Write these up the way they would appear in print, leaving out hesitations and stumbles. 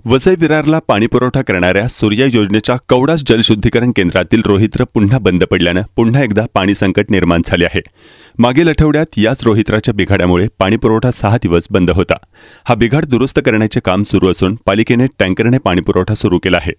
वसई विरारला पाणीपुरवठा करणाऱ्या सूर्या योजनेच्या कवडास जलशुद्धीकरण केंद्रातील रोहित्र पुन्हा बंद पडल्यानं पुन्हा एकदा पाणी संकट निर्माण झाले आहे। मागील आठवड्यात याच रोहित्राच्या बिघाडामुळे पाणीपुरवठा 6 दिवस बंद होता। हा बिघाड दुरुस्त करण्याचे काम सुरू असून पालिकेने टँकरने पाणीपुरवठा सुरू केला आहे।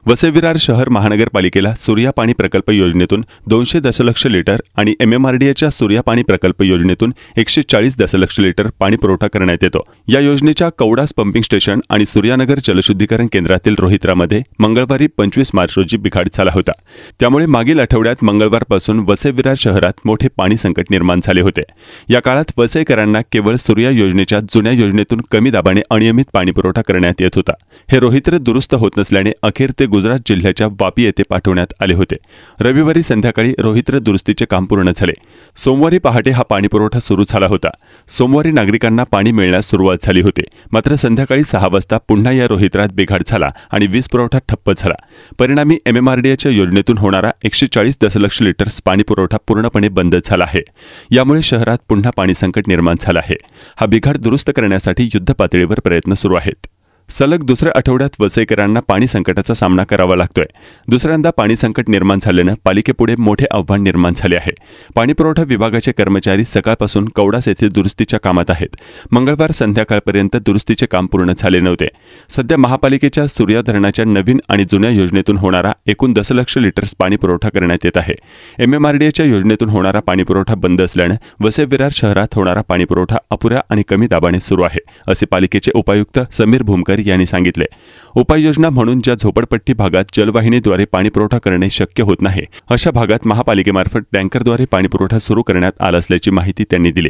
वसई विरार शहर महानगरपालिकेला सूर्या पाणी प्रकल्प योजनेतून 200 दशलक्ष लिटर आणि MMRDAच्या सूर्या पाणी प्रकल्प योजनेतून 140 दशलक्ष लिटर पाणीपुरवठा करण्यात येतो। या योजनेच्या कवडास पंपिंग स्टेशन आणि सूर्यानगर जलशुद्धीकरण केंद्रातील रोहित्रामध्ये मंगळवारी 25 मार्च रोजी बिघाड झाला होता। त्यामुळे मागील आठवड्यात मंगळवारपासून वसई विरार शहरात मोठे पाणी संकट निर्माण झाले होते। या काळात वसईकरांना केवळ सूर्या योजनेच्या जुन्या योजनेतून कमी दाबाने अनियमित पाणीपुरवठा करण्यात येत होता। हे रोहित्र दुरुस्त होत नसल्याने अखेर ते गुजरात जिल्ह्याच्या वापी येथे पाठवण्यात आले होते। रविवारी संध्याकाळी रोहित्र दुरुस्तीचे काम पूर्ण झाले। सोमवारी पहाटे हा पाणीपुरवठा सुरू झाला होता। सोमवारी नागरिकांना पाणी मिळण्यास सुरुवात झाली होती, मात्र संध्याकाळी 6 वाजता पुन्हा या रोहित्रात बिघाड झाला आणि वीज पुरवठा ठप्प झाला। परिणामी MMRDAच्या योजनेतून होणारा 140 दशलक्ष लिटर्स पाणीपुरवठा पूर्णपणे बंद झाला आहे। यामुळे शहरात पुन्हा पाणी संकट निर्माण झालं आहे। हा बिघाड दुरुस्त करण्यासाठी युद्धपातळीवर प्रयत्न सुरू आहेत। सलग दुसऱ्या आठवड्यात वसईकरांना पाणी संकटाचा सामना करावा लागतोय। दुसऱ्यांदा पाणी संकट निर्माण झाल्यानं पालिकेपुढे मोठे आव्हान निर्माण झाले आहे। पाणीपुरवठा विभागाचे कर्मचारी सकाळपासून कवडास येथे दुरुस्तीच्या कामात आहेत। मंगळवार संध्याकाळपर्यंत दुरुस्तीचे काम पूर्ण झाले नव्हते। सध्या महापालिकेच्या सूर्या धरणाच्या नवीन आणि जुन्या योजनेतून होणारा एकूण दशलक्ष लिटर्स पाणीपुरवठा करण्यात येत आहे। MMRDAच्या योजनेतून होणारा पाणीपुरवठा बंद असल्यानं वसई विरार शहरात होणारा पाणीपुरवठा अपुऱ्या आणि कमी दाबाने सुरू आहे, असे पालिकेचे उपायुक्त समीर भूमकर यांनी सांगितले। उपाययोजना म्हणून ज्या झोपडपट्टी भागात जलवाहिनीद्वारे पाणीपुरवठा करणे शक्य होत नाही, अशा भागात महापालिकेमार्फत टँकरद्वारे पाणीपुरवठा सुरू करण्यात आला असल्याची माहिती त्यांनी दिली।